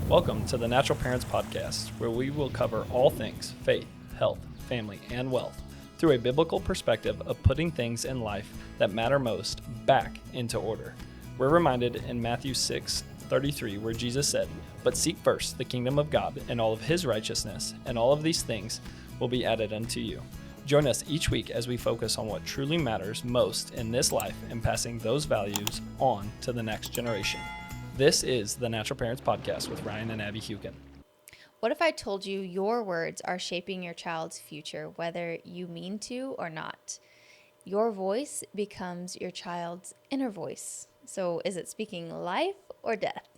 Welcome to the Natural Parents Podcast, where we will cover all things faith, health, family, and wealth through a biblical perspective of putting things in life that matter most back into order. We're reminded in Matthew 6:33, where Jesus said, "But seek first the kingdom of God and all of his righteousness, and all of these things will be added unto you." Join us each week as we focus on what truly matters most in this life and passing those values on to the next generation. This is the Natural Parents Podcast with Ryan and Abbie Hewkin. What if I told you your words are shaping your child's future, whether you mean to or not? Your voice becomes your child's inner voice. So is it speaking life or death?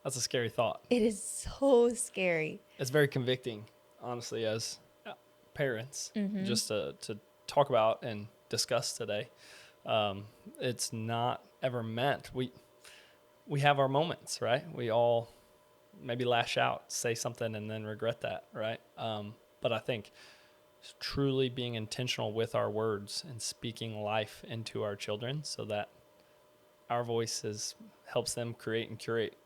That's a scary thought. It is so scary. It's very convicting, honestly, as parents, just to talk about and discuss today. It's not ever meant. We have our moments, right? We all maybe lash out, say something, and then regret that, right? But I think truly being intentional with our words and speaking life into our children so that our voices helps them create and curate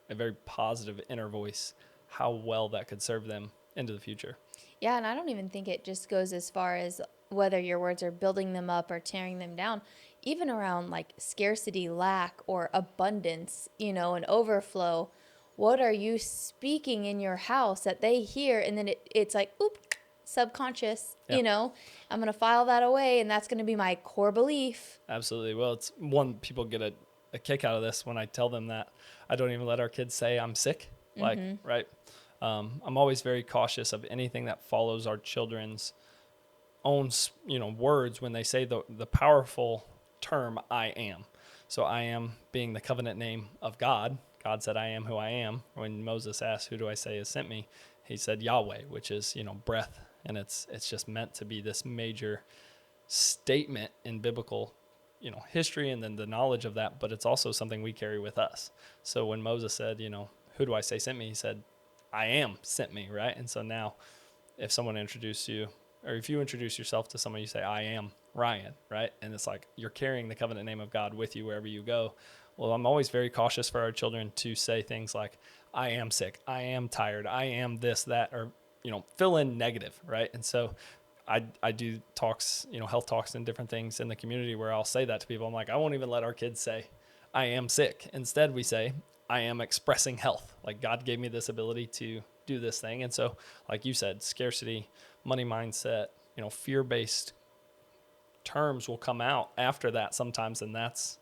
a very positive inner voice, how well that could serve them into the future. Yeah, and I don't even think it just goes as far as whether your words are building them up or tearing them down. Even around like scarcity, lack, or abundance, and overflow. What are you speaking in your house that they hear? And then it's like, oop, subconscious, Yep. I'm going to file that away, and that's going to be my core belief. Absolutely. Well, it's one, people get a kick out of this when I tell them that. I don't even let our kids say I'm sick, right? I'm always very cautious of anything that follows our children's own, words when they say the powerful term I am. So I am being the covenant name of God. God said, "I am who I am." When Moses asked, "Who do I say has sent me?" He said Yahweh, which is, breath. And it's just meant to be this major statement in biblical, history and then the knowledge of that. But it's also something we carry with us. So when Moses said, "Who do I say sent me?" He said, "I am sent me," right? And so now if someone introduces you, or if you introduce yourself to someone, you say, "I am Ryan," right? And it's like you're carrying the covenant name of God with you wherever you go. Well, I'm always very cautious for our children to say things like, "I am sick, I am tired, I am this, that," or, fill in negative, right? And so I do talks, health talks and different things in the community where I'll say that to people. I'm like, I won't even let our kids say, "I am sick." Instead, we say, "I am expressing health." Like God gave me this ability to do this thing. And so, like you said, scarcity, money mindset, fear-based terms will come out after that sometimes, and that's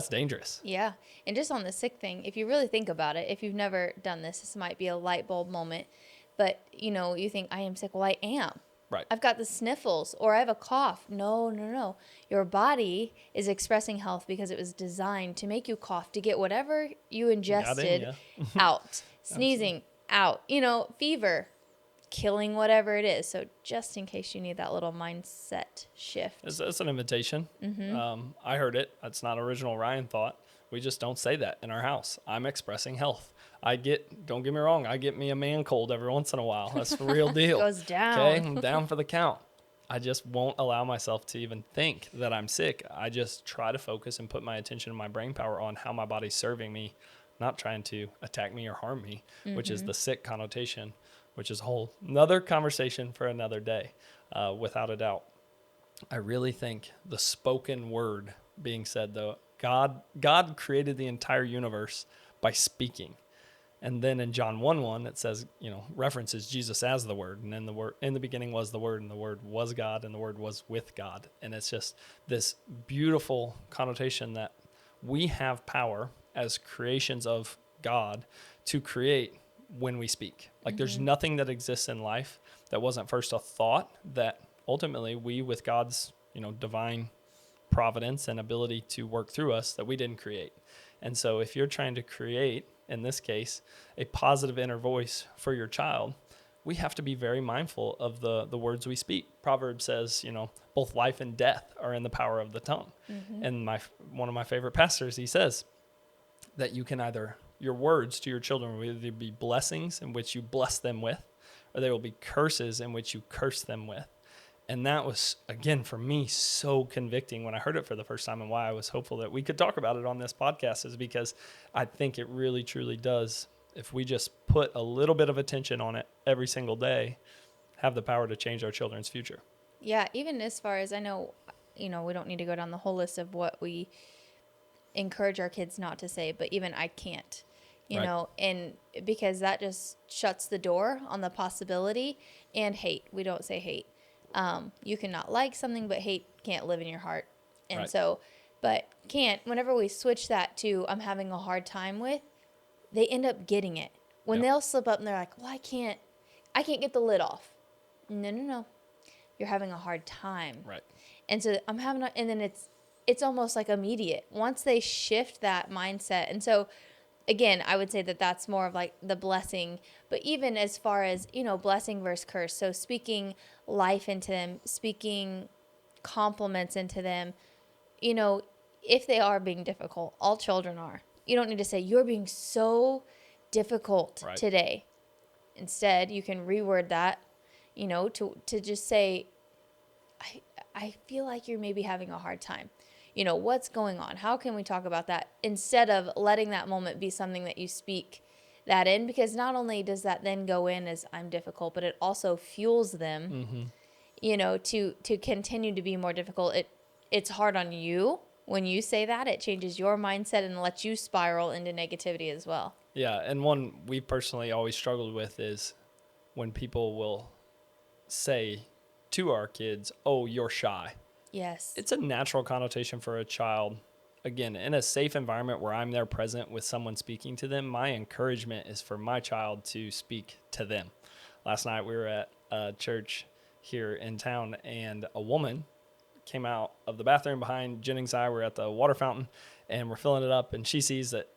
dangerous. Yeah. And just on the sick thing, if you really think about it, if you've never done this might be a light bulb moment. But, you think, "I am sick." Well, I am. Right. I've got the sniffles or I have a cough. No. Your body is expressing health because it was designed to make you cough, to get whatever you ingested out. Sneezing out, fever, killing whatever it is. So just in case you need that little mindset shift. It's an invitation. I heard it. It's not original Ryan thought. We just don't say that in our house. I'm expressing health. Don't get me wrong, I get me a man cold every once in a while. That's the real deal. Goes down. Okay, I'm down for the count. I just won't allow myself to even think that I'm sick. I just try to focus and put my attention and my brain power on how my body's serving me, not trying to attack me or harm me, which is the sick connotation, which is a whole another conversation for another day, without a doubt. I really think the spoken word being said, though, God created the entire universe by speaking. And then in John 1:1, it says, references Jesus as the Word. And then in the beginning was the Word, and the Word was God, and the Word was with God. And it's just this beautiful connotation that we have power as creations of God to create when we speak. Like there's nothing that exists in life that wasn't first a thought that ultimately we, with God's, divine providence and ability to work through us, that we didn't create. And so if you're trying to create, in this case, a positive inner voice for your child, we have to be very mindful of the words we speak. Proverbs says, both life and death are in the power of the tongue. And one of my favorite pastors, he says that you can your words to your children will either be blessings in which you bless them with, or they will be curses in which you curse them with. And that was, again, for me, so convicting when I heard it for the first time, and why I was hopeful that we could talk about it on this podcast is because I think it really, truly does if we just put a little bit of attention on it every single day, have the power to change our children's future. Yeah, even as far as I know, we don't need to go down the whole list of what we encourage our kids not to say, but even I can't, and because that just shuts the door on the possibility. And hate, we don't say hate. You cannot like something, but hate can't live in your heart. And so, but whenever we switch that to I'm having a hard time with, they end up getting it. When they'll slip up and they're like, well, I can't get the lid off. No. You're having a hard time. Right. And so and then it's almost like immediate once they shift that mindset. And so again, I would say that that's more of like the blessing, but even as far as, blessing versus curse. So speaking life into them, speaking compliments into them, if they are being difficult, all children are. You don't need to say you're being so difficult today. Instead, you can reword that, to just say, I feel like you're maybe having a hard time. What's going on? How can we talk about that? Instead of letting that moment be something that you speak that in, because not only does that then go in as I'm difficult, but it also fuels them, to continue to be more difficult. It's hard on you when you say that. It changes your mindset and lets you spiral into negativity as well. Yeah, and one we personally always struggled with is when people will say to our kids, oh, you're shy. Yes. It's a natural connotation for a child. Again, in a safe environment where I'm there present with someone speaking to them, my encouragement is for my child to speak to them. Last night we were at a church here in town, and a woman came out of the bathroom behind Jennings and I. We're at the water fountain, and we're filling it up, and she sees that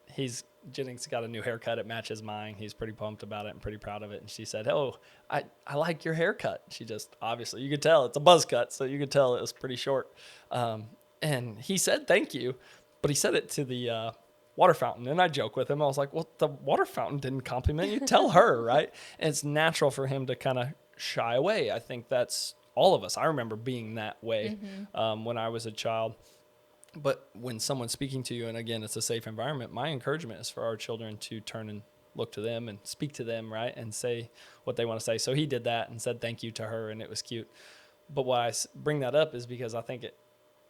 Jennings got a new haircut. It matches mine. He's pretty pumped about it and pretty proud of it. And she said, oh, I like your haircut. She just, obviously, you could tell it's a buzz cut, so you could tell it was pretty short. And he said, thank you, but he said it to the water fountain. And I joke with him. I was like, well, the water fountain didn't compliment you. Tell her, right? And it's natural for him to kind of shy away. I think that's all of us. I remember being that way when I was a child. But when someone's speaking to you, and again, it's a safe environment, my encouragement is for our children to turn and look to them and speak to them, right, and say what they want to say. So he did that and said thank you to her, and it was cute. But why I bring that up is because I think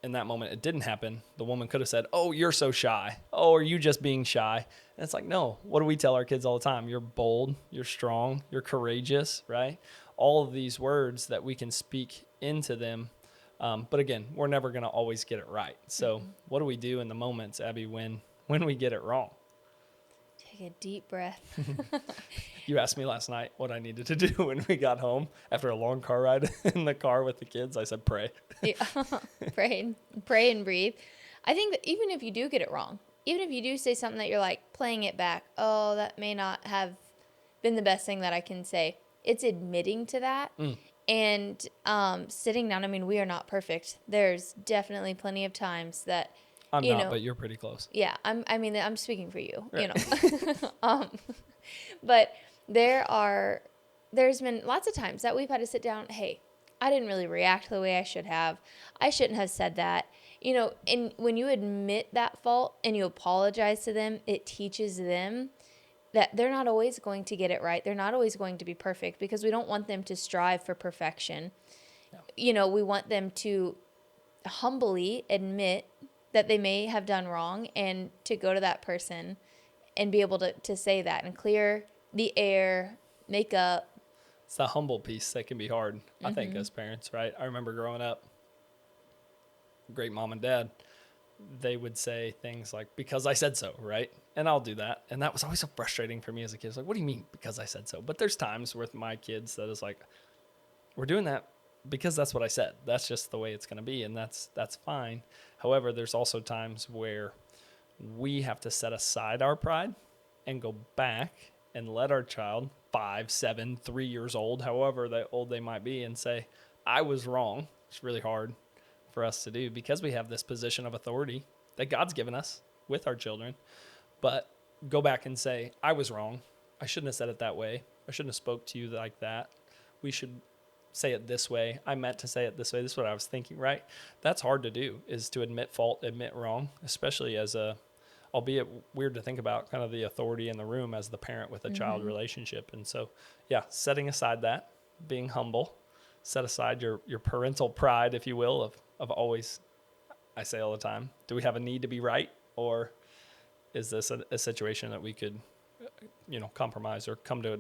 in that moment it didn't happen. The woman could have said, oh, you're so shy. Oh, are you just being shy? And it's like, no, what do we tell our kids all the time? You're bold, you're strong, you're courageous, right? All of these words that we can speak into them. But again, we're never going to always get it right. So what do we do in the moments, Abbie, when we get it wrong? Take a deep breath. You asked me last night what I needed to do when we got home after a long car ride in the car with the kids. I said, pray. Yeah. Pray and breathe. I think that even if you do get it wrong, even if you do say something that you're like playing it back, oh, that may not have been the best thing that I can say. It's admitting to that. And sitting down. I mean, we are not perfect. There's definitely plenty of times that I'm not, but you're pretty close. Yeah, I'm speaking for you. Right. But there's been lots of times that we've had to sit down. Hey, I didn't really react the way I should have. I shouldn't have said that. And when you admit that fault and you apologize to them, it teaches them that they're not always going to get it right. They're not always going to be perfect, because we don't want them to strive for perfection. Yeah. We want them to humbly admit that they may have done wrong, and to go to that person and be able to say that and clear the air, make up. It's the humble piece that can be hard, I think, as parents, right? I remember growing up, great mom and dad, they would say things like, because I said so, right? And I'll do that. And that was always so frustrating for me as a kid. It's like, what do you mean, because I said so? But there's times with my kids that is like, we're doing that because that's what I said. That's just the way it's going to be, and that's fine. However, there's also times where we have to set aside our pride and go back and let our child, 5, 7, 3 years old, however old they might be, and say, I was wrong. It's really hard for us to do because we have this position of authority that God's given us with our children. But go back and say, I was wrong. I shouldn't have said it that way. I shouldn't have spoke to you like that. We should say it this way. I meant to say it this way. This is what I was thinking, right? That's hard to do, is to admit fault, admit wrong, especially as a albeit weird to think about, kind of the authority in the room as the parent with a child relationship. And so, yeah, setting aside that, being humble, set aside your parental pride, if you will, of always, I say all the time, do we have a need to be right? Or is this a situation that we could, compromise or come to a,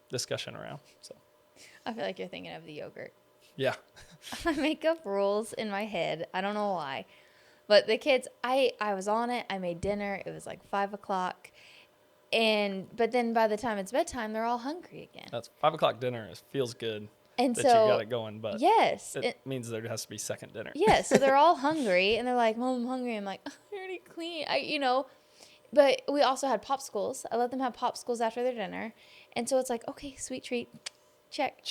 discussion around? So I feel like you're thinking of the yogurt. Yeah. I make up rules in my head. I don't know why. But the kids, I was on it. I made dinner. It was like 5:00. But then by the time it's bedtime, they're all hungry again. That's 5:00 dinner. It feels good And that so, you got it going, but yes, it means there has to be second dinner. Yeah, so they're all hungry, and they're like, Mom, I'm hungry. I'm like, I already clean. But we also had popsicles. I let them have popsicles after their dinner. And so it's like, okay, sweet treat. Check.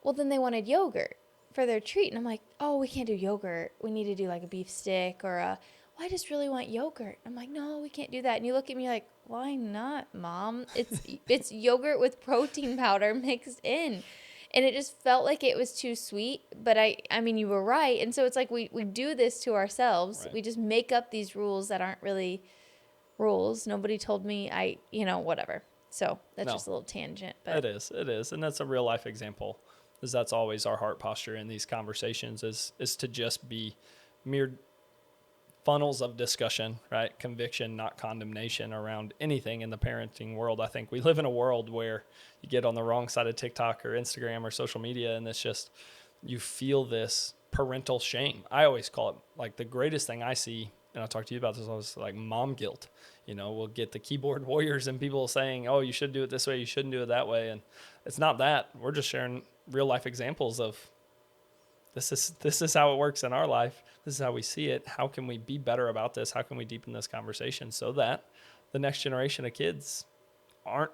Well, then they wanted yogurt for their treat. And I'm like, oh, we can't do yogurt. We need to do like a beef stick well, I just really want yogurt. I'm like, no, we can't do that. And you look at me like, why not, Mom? It's yogurt with protein powder mixed in. And it just felt like it was too sweet. But I mean, you were right. And so it's like we do this to ourselves. Right. We just make up these rules that aren't really rules. Nobody told me whatever. So that's just a little tangent. But It is. And that's a real life example, because that's always our heart posture in these conversations is to just be mere funnels of discussion, right? Conviction, not condemnation around anything in the parenting world. I think we live in a world where you get on the wrong side of TikTok or Instagram or social media, and it's just, you feel this parental shame. I always call it like the greatest thing I see, and I'll talk to you about this, was like mom guilt. We'll get the keyboard warriors and people saying, oh, you should do it this way, you shouldn't do it that way. And it's not that. We're just sharing real life examples of this is how it works in our life. This is how we see it. How can we be better about this? How can we deepen this conversation so that the next generation of kids aren't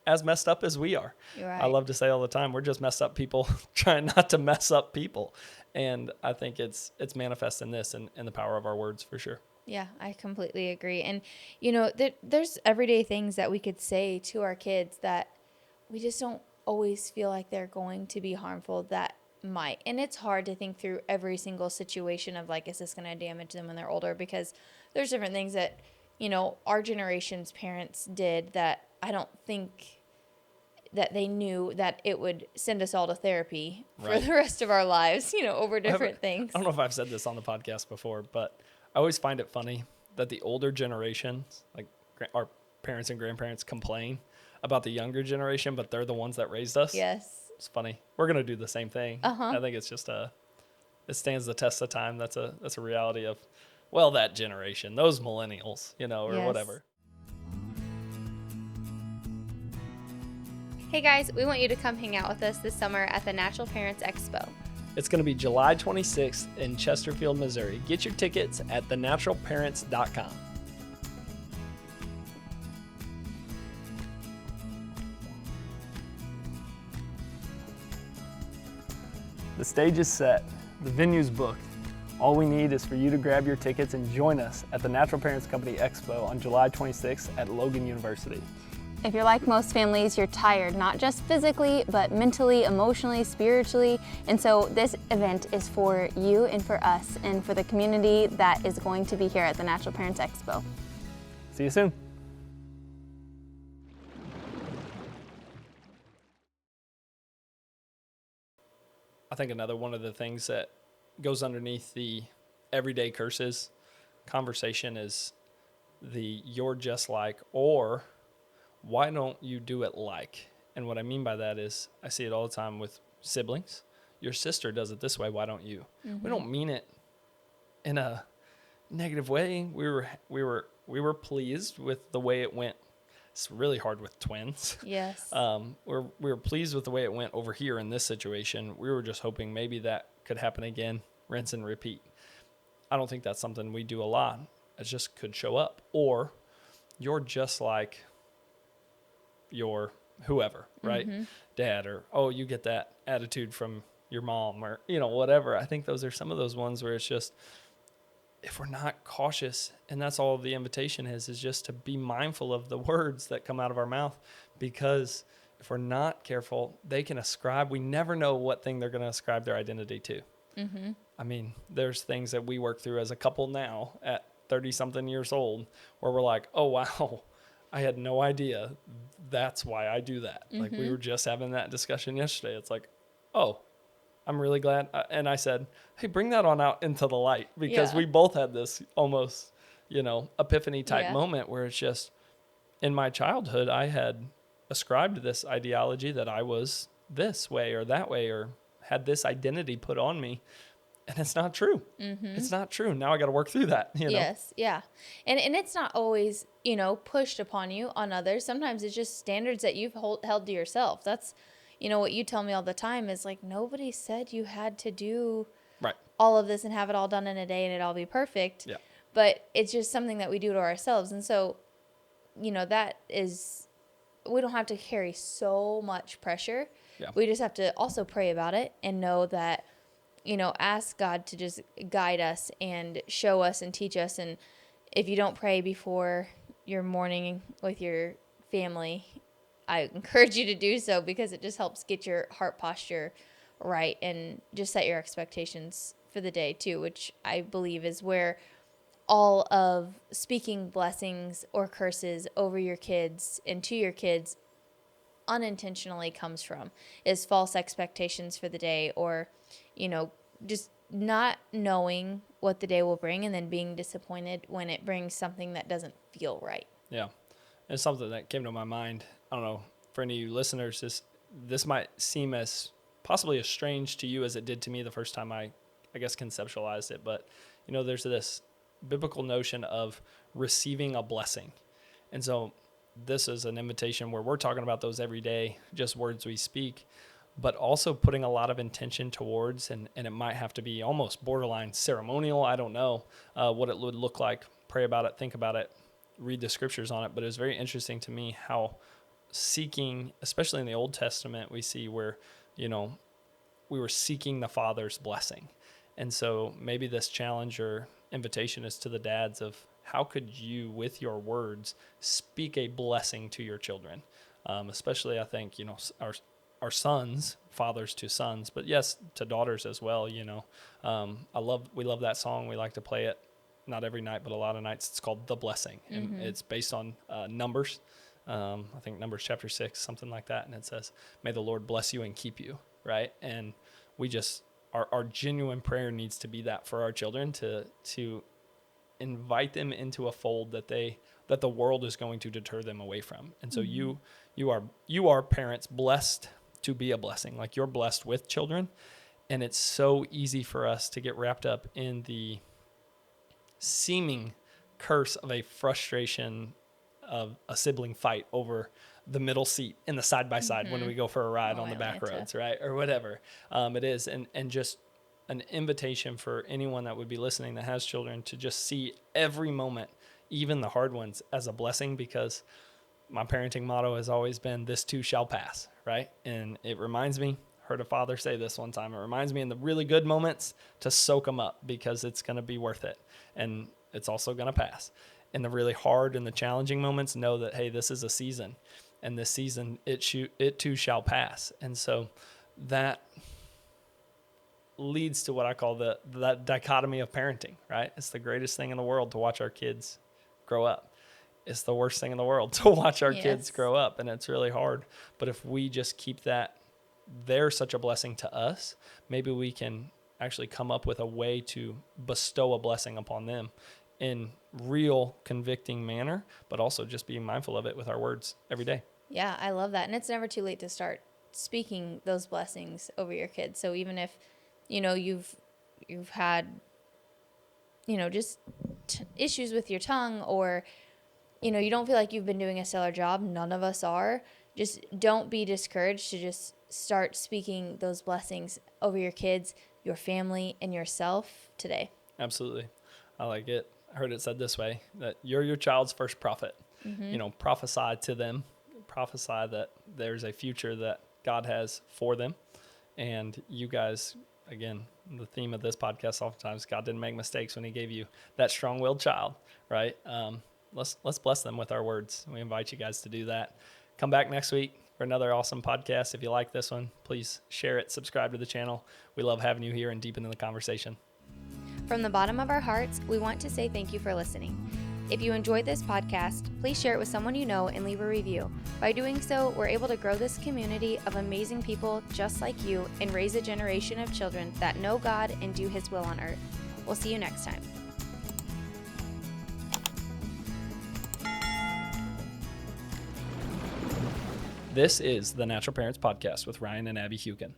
as messed up as we are? Right. I love to say all the time, we're just messed up people trying not to mess up people. And I think it's manifest in this and the power of our words for sure. Yeah, I completely agree. And, there's everyday things that we could say to our kids that we just don't always feel like they're going to be harmful, that might. And it's hard to think through every single situation of like, is this going to damage them when they're older? Because there's different things that, our generation's parents did that I don't think that they knew that it would send us all to therapy for the rest of our lives, over different things. I don't know if I've said this on the podcast before, but I always find it funny that the older generations, like our parents and grandparents, complain about the younger generation, but they're the ones that raised us. Yes. It's funny. We're going to do the same thing. I think it's just it stands the test of time. That's a reality of, that generation, those millennials, or whatever. Hey guys, we want you to come hang out with us this summer at the Natural Parents Expo. It's going to be July 26th in Chesterfield, Missouri. Get your tickets at thenaturalparents.com. The stage is set. The venue's booked. All we need is for you to grab your tickets and join us at the Natural Parents Company Expo on July 26th at Logan University. If you're like most families, you're tired, not just physically, but mentally, emotionally, spiritually. And so this event is for you and for us and for the community that is going to be here at the Natural Parents Expo. See you soon. I think another one of the things that goes underneath the everyday curses conversation is the you're just like, or why don't you do it like? And what I mean by that is I see it all the time with siblings. Your sister does it this way, why don't you? Mm-hmm. We don't mean it in a negative way. We were pleased with the way it went. It's really hard with twins. Yes. We were pleased with the way it went over here in this situation. We were just hoping maybe that could happen again, rinse and repeat. I don't think that's something we do a lot. It just could show up. Or you're just like your whoever, right? Mm-hmm. Dad, or, oh, you get that attitude from your mom, or, whatever. I think those are some of those ones where it's just, if we're not cautious, and that's all the invitation is just to be mindful of the words that come out of our mouth, because if we're not careful, they can ascribe, we never know what thing they're going to ascribe their identity to. Mm-hmm. I mean, there's things that we work through as a couple now at 30-something years old, where we're like, oh, wow, I had no idea that's why I do that. Like, we were just having that discussion yesterday. It's like, oh, I'm really glad. And I said, hey, bring that on out into the light, because we both had this almost, epiphany type moment where it's just, in my childhood, I had ascribed this ideology that I was this way or that way, or had this identity put on me. And it's not true. It's not true. Now I got to work through that, Yes, yeah. And it's not always, pushed upon you on others. Sometimes it's just standards that you've held to yourself. That's, what you tell me all the time is like, nobody said you had to do all of this and have it all done in a day and it all be perfect. Yeah. But it's just something that we do to ourselves. And so, that is, we don't have to carry so much pressure. Yeah. We just have to also pray about it and know that, ask God to just guide us and show us and teach us. And if you don't pray before your morning with your family, I encourage you to do so, because it just helps get your heart posture right and just set your expectations for the day too, which I believe is where all of speaking blessings or curses over your kids and to your kids unintentionally comes from, is false expectations for the day, or just not knowing what the day will bring and then being disappointed when it brings something that doesn't feel right. Yeah. It's something that came to my mind. I don't know, for any of you listeners, this might seem as possibly as strange to you as it did to me the first time I guess conceptualized it, but there's this biblical notion of receiving a blessing. And so this is an invitation where we're talking about those every day, just words we speak, but also putting a lot of intention towards, and it might have to be almost borderline ceremonial. I don't know what it would look like. Pray about it, think about it, read the scriptures on it. But it was very interesting to me how seeking, especially in the Old Testament, we see where, we were seeking the Father's blessing. And so maybe this challenge or invitation is to the dads of, how could you, with your words, speak a blessing to your children? Especially, I think, our sons, fathers to sons, but yes, to daughters as well. We love that song. We like to play it, not every night, but a lot of nights. It's called The Blessing, and it's based on Numbers. I think Numbers chapter 6, something like that. And it says, may the Lord bless you and keep you. Right. And we just, our genuine prayer needs to be that for our children, to invite them into a fold that the world is going to deter them away from. And so you are parents blessed to be a blessing. Like, you're blessed with children. And it's so easy for us to get wrapped up in the seeming curse of a frustration of a sibling fight over the middle seat in the side-by-side when we go for a ride on the back roads, right? Or whatever it is. And just an invitation for anyone that would be listening that has children to just see every moment, even the hard ones, as a blessing, because my parenting motto has always been, this too shall pass, right? And it reminds me, heard a father say this one time, it reminds me in the really good moments to soak them up, because it's going to be worth it. And it's also going to pass. In the really hard and the challenging moments, know that, hey, this is a season, and this season, it too shall pass. And so that leads to what I call that dichotomy of parenting, right? It's the greatest thing in the world to watch our kids grow up. It's the worst thing in the world to watch our kids grow up, and it's really hard. But if we just keep that, they're such a blessing to us, maybe we can actually come up with a way to bestow a blessing upon them in real convicting manner, but also just being mindful of it with our words every day. Yeah, I love that. And it's never too late to start speaking those blessings over your kids. So even if, you've had, just issues with your tongue, or, you don't feel like you've been doing a stellar job, none of us are, just don't be discouraged to just start speaking those blessings over your kids, your family, and yourself today. Absolutely. I like it. I heard it said this way, that you're your child's first prophet. Prophesy to them, prophesy that there's a future that God has for them. And you guys, again, the theme of this podcast oftentimes, God didn't make mistakes when he gave you that strong-willed child, right? Let's bless them with our words. We invite you guys to do that. Come back next week for another awesome podcast. If you like this one, please share it, subscribe to the channel. We love having you here and deepening the conversation. From the bottom of our hearts, we want to say thank you for listening. If you enjoyed this podcast, please share it with someone you know and leave a review. By doing so, we're able to grow this community of amazing people just like you and raise a generation of children that know God and do His will on earth. We'll see you next time. This is the Natural Parents Podcast with Ryan and Abbie Hewkin.